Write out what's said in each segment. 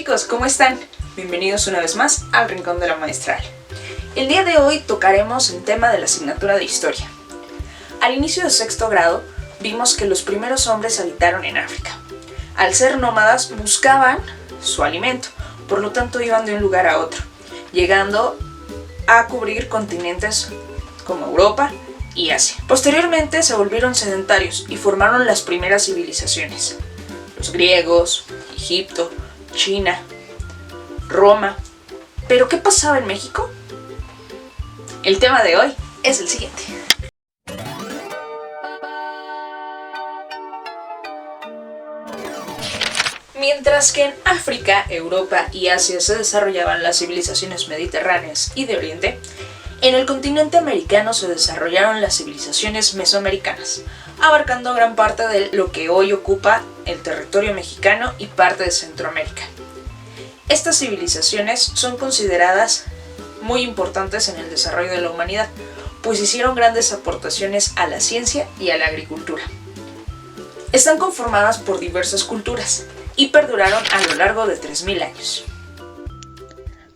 chicos, ¿cómo están? Bienvenidos una vez más al Rincón de la Maestral. El día de hoy tocaremos el tema de la asignatura de Historia. Al inicio de sexto grado, vimos que los primeros hombres habitaron en África. Al ser nómadas, buscaban su alimento, por lo tanto iban de un lugar a otro, llegando a cubrir continentes como Europa y Asia. Posteriormente se volvieron sedentarios y formaron las primeras civilizaciones. Los griegos, Egipto, China, Roma. ¿Pero qué pasaba en México? El tema de hoy es el siguiente. Mientras que en África, Europa y Asia se desarrollaban las civilizaciones mediterráneas y de Oriente, en el continente americano se desarrollaron las civilizaciones mesoamericanas, abarcando gran parte de lo que hoy ocupa el territorio mexicano y parte de Centroamérica. Estas civilizaciones son consideradas muy importantes en el desarrollo de la humanidad, pues hicieron grandes aportaciones a la ciencia y a la agricultura. Están conformadas por diversas culturas y perduraron a lo largo de 3000 años.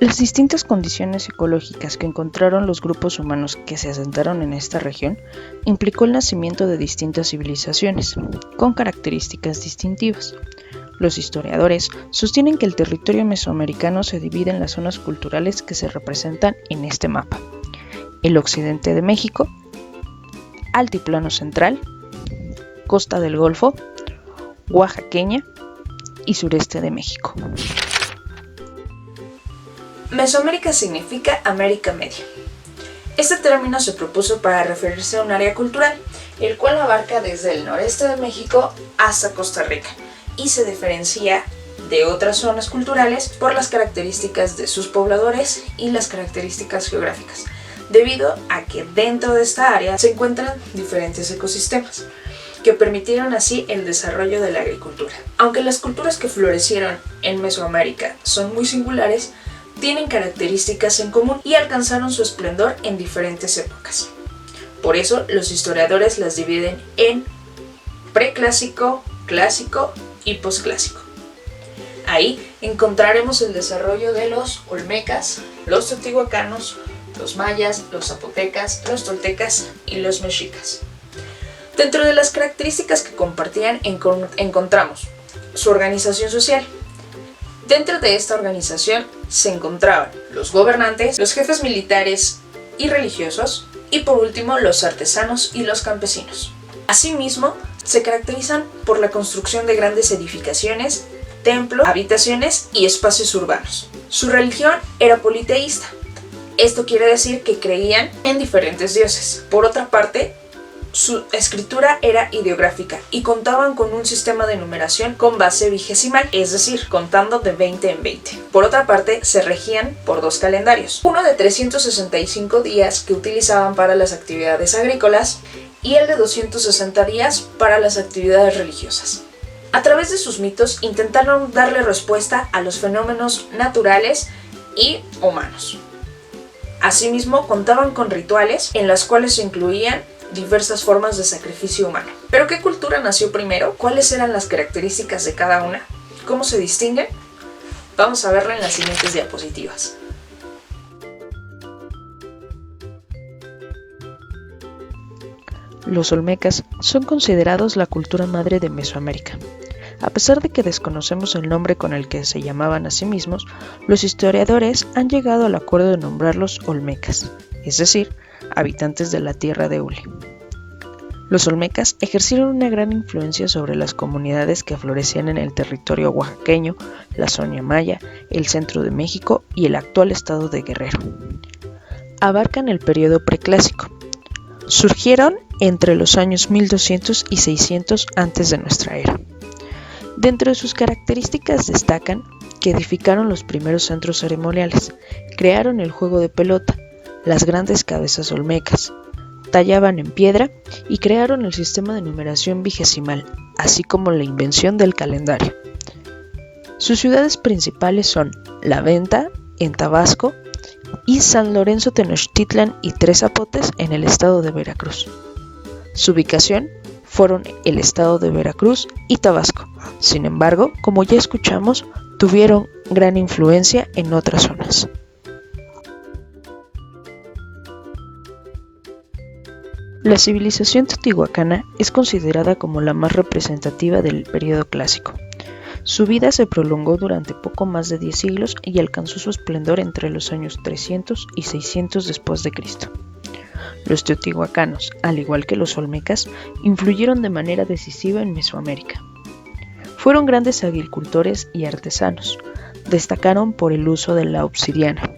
Las distintas condiciones ecológicas que encontraron los grupos humanos que se asentaron en esta región implicó el nacimiento de distintas civilizaciones, con características distintivas. Los historiadores sostienen que el territorio mesoamericano se divide en las zonas culturales que se representan en este mapa: el occidente de México, altiplano central, costa del Golfo, oaxaqueña y sureste de México. Mesoamérica significa América Media. Este término se propuso para referirse a un área cultural, el cual abarca desde el noreste de México hasta Costa Rica, y se diferencia de otras zonas culturales por las características de sus pobladores y las características geográficas, debido a que dentro de esta área se encuentran diferentes ecosistemas, que permitieron así el desarrollo de la agricultura. Aunque las culturas que florecieron en Mesoamérica son muy singulares, tienen características en común y alcanzaron su esplendor en diferentes épocas. Por eso los historiadores las dividen en preclásico, clásico y posclásico. Ahí encontraremos el desarrollo de los olmecas, los teotihuacanos, los mayas, los zapotecas, los toltecas y los mexicas. Dentro de las características que compartían encontramos su organización social. Dentro de esta organización se encontraban los gobernantes, los jefes militares y religiosos, y por último los artesanos y los campesinos. Asimismo, se caracterizan por la construcción de grandes edificaciones, templos, habitaciones y espacios urbanos. Su religión era politeísta. Esto quiere decir que creían en diferentes dioses. Por otra parte, su escritura era ideográfica y contaban con un sistema de numeración con base vigesimal, es decir, contando de 20 en 20. Por otra parte, se regían por dos calendarios, uno de 365 días que utilizaban para las actividades agrícolas y el de 260 días para las actividades religiosas. A través de sus mitos intentaron darle respuesta a los fenómenos naturales y humanos. Asimismo, contaban con rituales en los cuales se incluían diversas formas de sacrificio humano. ¿Pero qué cultura nació primero? ¿Cuáles eran las características de cada una? ¿Cómo se distinguen? Vamos a verlo en las siguientes diapositivas. Los olmecas son considerados la cultura madre de Mesoamérica. A pesar de que desconocemos el nombre con el que se llamaban a sí mismos, los historiadores han llegado al acuerdo de nombrarlos olmecas, es decir, habitantes de la tierra de hule. Los olmecas ejercieron una gran influencia sobre las comunidades que florecían en el territorio oaxaqueño, la zona maya, el centro de México y el actual estado de Guerrero. Abarcan el periodo preclásico. Surgieron entre los años 1200 y 600 antes de nuestra era. Dentro de sus características destacan que edificaron los primeros centros ceremoniales, crearon el juego de pelota, las grandes cabezas olmecas, tallaban en piedra y crearon el sistema de numeración vigesimal, así como la invención del calendario. Sus ciudades principales son La Venta, en Tabasco, y San Lorenzo Tenochtitlan y Tres Zapotes, en el estado de Veracruz. Su ubicación fueron el estado de Veracruz y Tabasco. Sin embargo, como ya escuchamos, tuvieron gran influencia en otras zonas. La civilización teotihuacana es considerada como la más representativa del período clásico. Su vida se prolongó durante poco más de 10 siglos y alcanzó su esplendor entre los años 300 y 600 después de Cristo. Los teotihuacanos, al igual que los olmecas, influyeron de manera decisiva en Mesoamérica. Fueron grandes agricultores y artesanos. Destacaron por el uso de la obsidiana.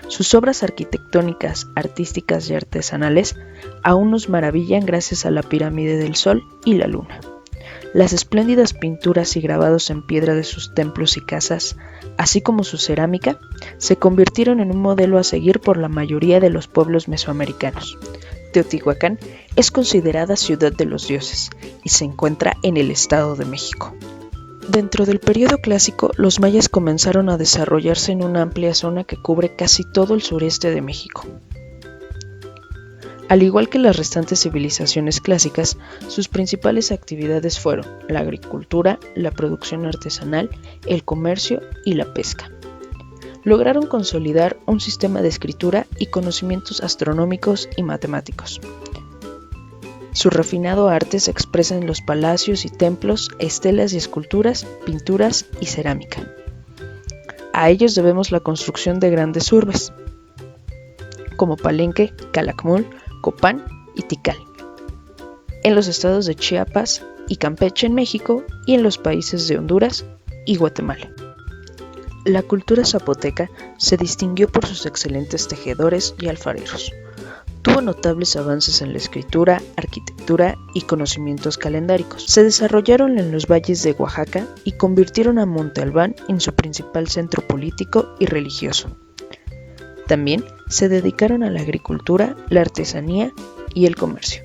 Sus obras arquitectónicas, artísticas y artesanales aún nos maravillan gracias a la pirámide del Sol y la Luna. Las espléndidas pinturas y grabados en piedra de sus templos y casas, así como su cerámica, se convirtieron en un modelo a seguir por la mayoría de los pueblos mesoamericanos. Teotihuacán es considerada ciudad de los dioses y se encuentra en el Estado de México. Dentro del período clásico, los mayas comenzaron a desarrollarse en una amplia zona que cubre casi todo el sureste de México. Al igual que las restantes civilizaciones clásicas, sus principales actividades fueron la agricultura, la producción artesanal, el comercio y la pesca. Lograron consolidar un sistema de escritura y conocimientos astronómicos y matemáticos. Su refinado arte se expresa en los palacios y templos, estelas y esculturas, pinturas y cerámica. A ellos debemos la construcción de grandes urbes, como Palenque, Calakmul, Copán y Tikal, en los estados de Chiapas y Campeche en México y en los países de Honduras y Guatemala. La cultura zapoteca se distinguió por sus excelentes tejedores y alfareros. Tuvo notables avances en la escritura, arquitectura y conocimientos calendáricos. Se desarrollaron en los valles de Oaxaca y convirtieron a Monte Albán en su principal centro político y religioso. También se dedicaron a la agricultura, la artesanía y el comercio.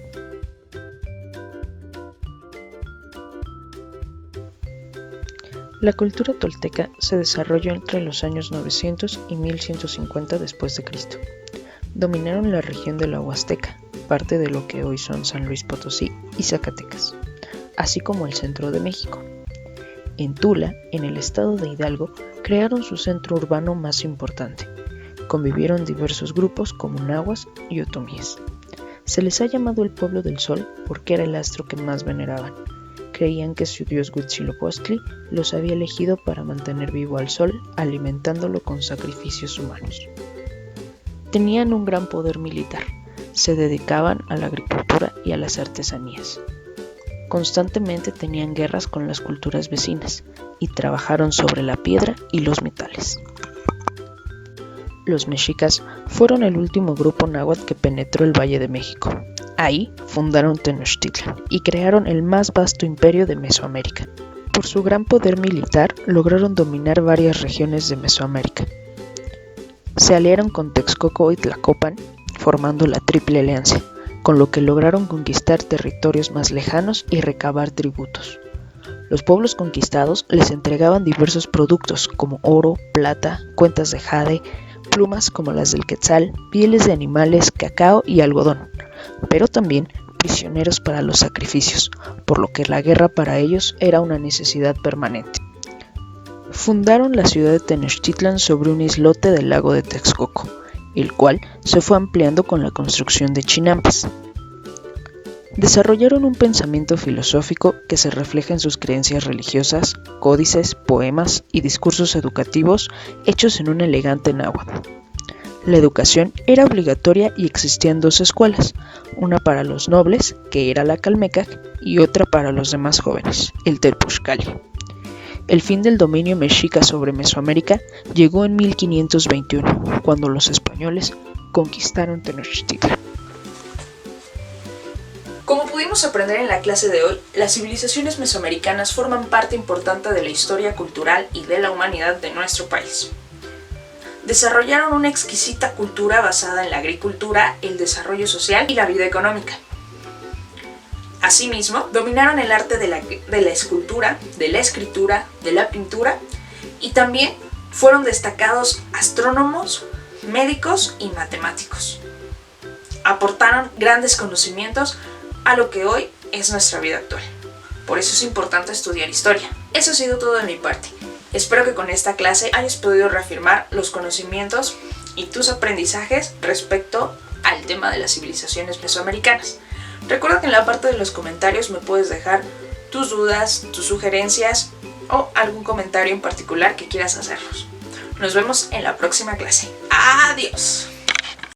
La cultura tolteca se desarrolló entre los años 900 y 1150 después de Cristo. Dominaron la región de la Huasteca, parte de lo que hoy son San Luis Potosí y Zacatecas, así como el centro de México. En Tula, en el estado de Hidalgo, crearon su centro urbano más importante. Convivieron diversos grupos como nahuas y otomíes. Se les ha llamado el pueblo del sol porque era el astro que más veneraban. Creían que su dios Huitzilopochtli los había elegido para mantener vivo al sol, alimentándolo con sacrificios humanos. Tenían un gran poder militar, se dedicaban a la agricultura y a las artesanías. Constantemente tenían guerras con las culturas vecinas y trabajaron sobre la piedra y los metales. Los mexicas fueron el último grupo náhuatl que penetró el Valle de México. Ahí fundaron Tenochtitlan y crearon el más vasto imperio de Mesoamérica. Por su gran poder militar, lograron dominar varias regiones de Mesoamérica. Se aliaron con Texcoco y Tlacopan, formando la Triple Alianza, con lo que lograron conquistar territorios más lejanos y recabar tributos. Los pueblos conquistados les entregaban diversos productos como oro, plata, cuentas de jade, plumas como las del quetzal, pieles de animales, cacao y algodón, pero también prisioneros para los sacrificios, por lo que la guerra para ellos era una necesidad permanente. Fundaron la ciudad de Tenochtitlan sobre un islote del lago de Texcoco, el cual se fue ampliando con la construcción de chinampas. Desarrollaron un pensamiento filosófico que se refleja en sus creencias religiosas, códices, poemas y discursos educativos hechos en un elegante náhuatl. La educación era obligatoria y existían dos escuelas, una para los nobles, que era la Calmecac, y otra para los demás jóvenes, el Telpuxcali. El fin del dominio mexica sobre Mesoamérica llegó en 1521, cuando los españoles conquistaron Tenochtitlan. Como pudimos aprender en la clase de hoy, las civilizaciones mesoamericanas forman parte importante de la historia cultural y de la humanidad de nuestro país. Desarrollaron una exquisita cultura basada en la agricultura, el desarrollo social y la vida económica. Asimismo, dominaron el arte de la escultura, de la escritura, de la pintura y también fueron destacados astrónomos, médicos y matemáticos. Aportaron grandes conocimientos a lo que hoy es nuestra vida actual. Por eso es importante estudiar historia. Eso ha sido todo de mi parte. Espero que con esta clase hayas podido reafirmar los conocimientos y tus aprendizajes respecto al tema de las civilizaciones mesoamericanas. Recuerda que en la parte de los comentarios me puedes dejar tus dudas, tus sugerencias o algún comentario en particular que quieras hacernos. Nos vemos en la próxima clase. ¡Adiós!